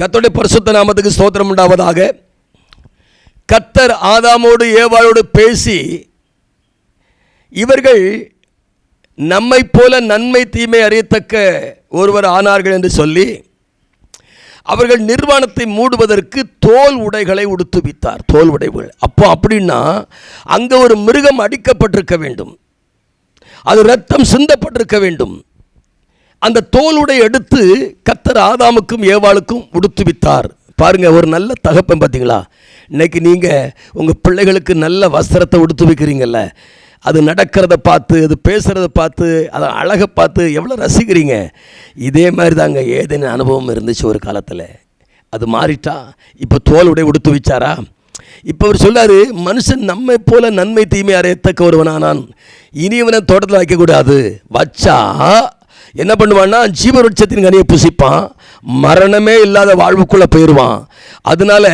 கர்த்தருடைய பரிசுத்த நாமத்துக்கு ஸ்தோத்திரம் உண்டாவதாக. கர்த்தர் ஆதாமோடு ஏவாளோடு பேசி, இவர்கள் நம்மை போல நன்மை தீமை அறியத்தக்க ஒருவர் ஆனார்கள் என்று சொல்லி அவர்கள் நிர்வாணத்தை மூடுவதற்கு தோல் உடைகளை உடுத்துவித்தார். தோல் உடைகள். அப்போ அப்படின்னா அங்கே ஒரு மிருகம் அடிக்கப்பட்டிருக்க வேண்டும், அது ரத்தம் சிந்தப்பட்டிருக்க வேண்டும். அந்த தோலுடை எடுத்து கர்த்தர் ஆதாமுக்கும் ஏவாளுக்கும் உடுத்துவித்தார். பாருங்கள், ஒரு நல்ல தகப்பன் பார்த்தீங்களா? இன்னைக்கு நீங்கள் உங்கள் பிள்ளைகளுக்கு நல்ல வஸ்திரத்தை உடுத்து வைக்கிறீங்கல்ல, அது நடக்கிறத பார்த்து, அது பேசுகிறத பார்த்து, அதை அழகை பார்த்து எவ்வளோ ரசிக்கிறீங்க. இதே மாதிரி தாங்க ஏதேன்னு அனுபவம் இருந்துச்சு ஒரு காலத்தில். அது மாறிட்டா இப்போ தோலுடைய உடுத்து வச்சாரா? இப்போ அவர் சொல்லார், மனுஷன் நம்மை போல நன்மை தீமை அறியத்தக்க ஒருவனானான், இனியவனை தோட்டத்தில் வைக்கக்கூடாது. வச்சா என்ன பண்ணுவான்னா ஜீவவருட்சத்தின் கனியை புசிப்பான், மரணமே இல்லாத வாழ்வுக்குள்ளே போயிடுவான். அதனால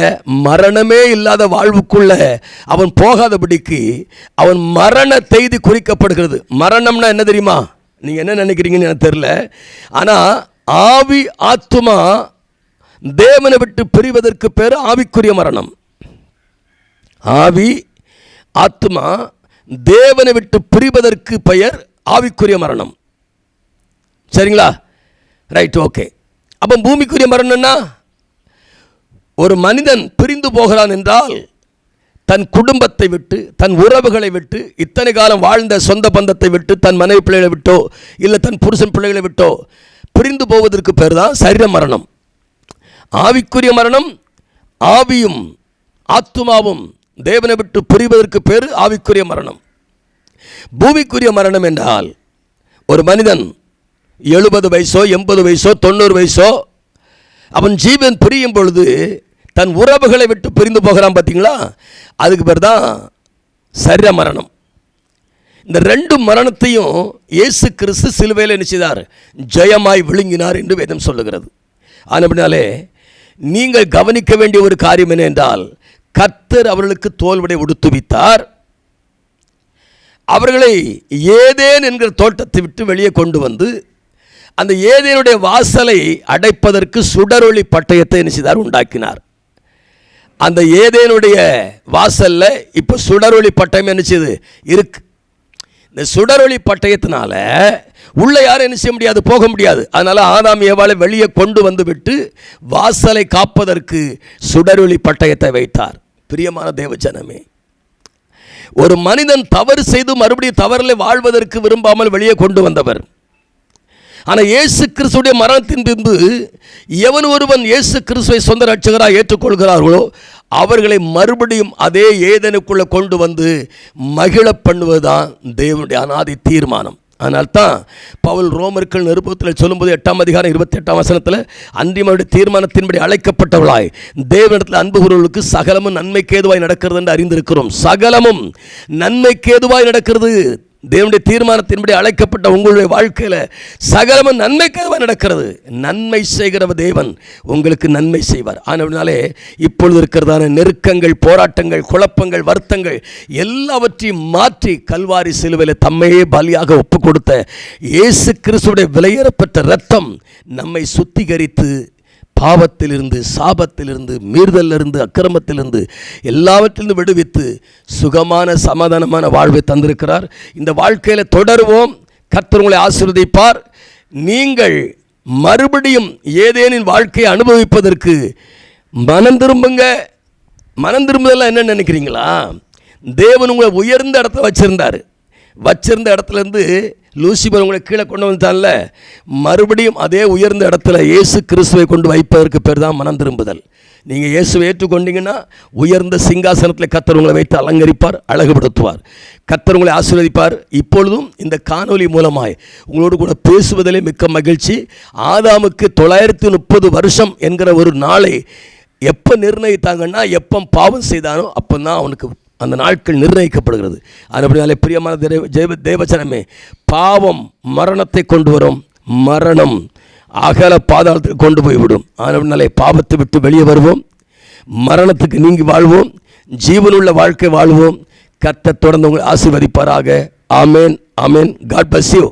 மரணமே இல்லாத வாழ்வுக்குள்ள அவன் போகாதபடிக்கு அவன் மரண செய்தி குறிக்கப்படுகிறது. மரணம்னா என்ன தெரியுமா? நீங்கள் என்ன நினைக்கிறீங்கன்னு எனக்கு தெரியல. ஆனால் ஆவி ஆத்துமா தேவனை விட்டு பிரிவதற்கு பேர் ஆவிக்குரிய மரணம். ஆவி ஆத்துமா தேவனை விட்டு பிரிவதற்கு பெயர் ஆவிக்குரிய மரணம். சரிங்களா? Right, okay. அப்போ பூமிக்குரிய மரணம்னா ஒரு மனிதன் பிரிந்து போகிறான் என்றால் தன் குடும்பத்தை விட்டு, தன் உறவுகளை விட்டு, இத்தனை காலம் வாழ்ந்த சொந்த பந்தத்தை விட்டு, தன் மனைவி பிள்ளைகளை விட்டோ இல்லை தன் புருஷன் பிள்ளைகளை விட்டோ பிரிந்து போவதற்கு பேர் தான் சரீர மரணம். ஆவிக்குரிய மரணம், ஆவியும் ஆத்துமாவும் தேவனை விட்டு பிரிவதற்கு பேர் ஆவிக்குரிய மரணம். பூமிக்குரிய மரணம் என்றால் ஒரு மனிதன் 70 வயசோ 80 வயசோ 90 வயசோ அவன் ஜீவன் பிரியும் பொழுது தன் உறவுகளை விட்டு பிரிந்து போகிறான். பார்த்தீங்களா? அதுக்கு பேர் தான் சரீர மரணம். இந்த ரெண்டு மரணத்தையும் இயேசு கிறிஸ்து சிலுவையில் என்ன செய்தார்? ஜெயமாய் விழுங்கினார் என்று வேதம் சொல்லுகிறது. ஆனபடினாலே நீங்கள் கவனிக்க வேண்டிய ஒரு காரியம் என்ன என்றால், கர்த்தர் அவர்களுக்கு தோல்வடை உடுத்துவித்தார். அவர்களை ஏதேன் என்கிற தோட்டத்தை விட்டு வெளியே கொண்டு வந்து அந்த ஏதேனுடைய வாசலை அடைப்பதற்கு சுடரொளி பட்டயத்தை என்ன செய்தார்? உண்டாக்கினார். அந்த ஏதேனுடைய வாசலில் இப்போ சுடரொளி பட்டயம் என்ன செய்யுது? இருக்கு. இந்த சுடரொளி பட்டயத்தினால உள்ள யாரும் என்ன செய்ய முடியாது? போக முடியாது. அதனால் ஆதாம் ஏவாளை வெளியே கொண்டு வந்து விட்டு வாசலை காப்பதற்கு சுடரொளி பட்டயத்தை வைத்தார். பிரியமான தேவஜனமே, ஒரு மனிதன் தவறு செய்து மறுபடியும் தவறில் வாழ்வதற்கு விரும்பாமல் வெளியே கொண்டு வந்தவர். ஆனால் இயேசு கிறிஸ்துடைய மரணத்தின் பின்பு எவன் ஒருவன் இயேசு கிறிஸ்துவை சொந்த ரட்சகராக ஏற்றுக்கொள்கிறார்களோ அவர்களை மறுபடியும் அதே ஏதேனுக்குள்ளே கொண்டு வந்து மகிழ பண்ணுவதுதான் தேவனுடைய அநாதி தீர்மானம். அதனால்தான் பவுல் ரோமர்கள் நிருபத்தில் சொல்லும்போது 8ஆம் அதிகாரம் 28ஆம் வசனத்தில், அன்றியமுடைய தீர்மானத்தின்படி அழைக்கப்பட்டவளாய் தேவனிடத்தில் அன்பு கூறுவர்களுக்கு சகலமும் நன்மைக்கேதுவாய் நடக்கிறது என்று அறிந்திருக்கிறோம். சகலமும் நன்மைக்கேதுவாய் நடக்கிறது. தேவனுடைய தீர்மானத்தின்படி அழைக்கப்பட்ட உங்களுடைய வாழ்க்கையில் சகலமும் நன்மைக்காக நடக்கிறது. நன்மை செய்கிற தேவன் உங்களுக்கு நன்மை செய்வார். ஆனதுனாலே இப்பொழுது இருக்கிறதான நெருக்கங்கள், போராட்டங்கள், குழப்பங்கள், வருத்தங்கள் எல்லாவற்றையும் மாற்றி கல்வாரி சிலுவையில் தம்மையே பலியாக ஒப்பு கொடுத்த இயேசு கிறிஸ்துவுடைய விலையேறப்பட்ட இரத்தம் நம்மை சுத்திகரித்து பாவத்திலிருந்து, சாபத்திலிருந்து, மீறுதலிருந்து, அக்கிரமத்திலிருந்து எல்லாவற்றிலிருந்து விடுவித்து சுகமான சமாதானமான வாழ்வை தந்திருக்கிறார். இந்த வாழ்க்கையில் தொடருவோம். கர்த்தர் உங்களை ஆசீர்வதிப்பார். நீங்கள் மறுபடியும் ஏதேனின் வாழ்க்கையை அனுபவிப்பதற்கு மனம் திரும்புங்க. மனம் திரும்புதெல்லாம் என்ன நினைக்கிறீங்களா? தேவன் உங்களை உயர்ந்த இடத்துல வச்சிருந்த இடத்துலேருந்து லூசிபர் உங்களை கீழே கொண்டு வந்துட்டான்ல, மறுபடியும் அதே உயர்ந்த இடத்துல இயேசு கிறிஸ்துவை கொண்டு வைப்பதற்கு பேர் தான் மனம் திரும்புதல். நீங்கள் இயேசுவை ஏற்றுக்கொண்டீங்கன்னா உயர்ந்த சிங்காசனத்தில் கர்த்தர் உங்களை வைத்து அலங்கரிப்பார், அழகுபடுத்துவார். கர்த்தர் உங்களை ஆசீர்வதிப்பார். இப்பொழுதும் இந்த காணொலி மூலமாய் உங்களோடு கூட பேசுவதிலே மிக்க மகிழ்ச்சி. ஆதாமுக்கு 930 வருஷம் என்கிற ஒரு நாளை எப்போ நிர்ணயித்தாங்கன்னா, எப்போ பாவம் செய்தானோ அப்போ தான் அவனுக்கு அந்த நாட்கள் நிர்ணயிக்கப்படுகிறது. அதுபடினாலே பிரியமான தேவஜனமே, பாவம் மரணத்தை கொண்டு வரும். மரணம் அகல பாதாளத்துக்கு கொண்டு போய்விடும். அதனாலே பாவத்தை விட்டு வெளியே வருவோம், மரணத்துக்கு நீங்கி வாழ்வோம், ஜீவனுள்ள வாழ்க்கை வாழ்வோம். கர்த்தர் தொடர்ந்து உங்களை ஆசீர்வதிப்பாராக. ஆமேன், ஆமேன். God bless you.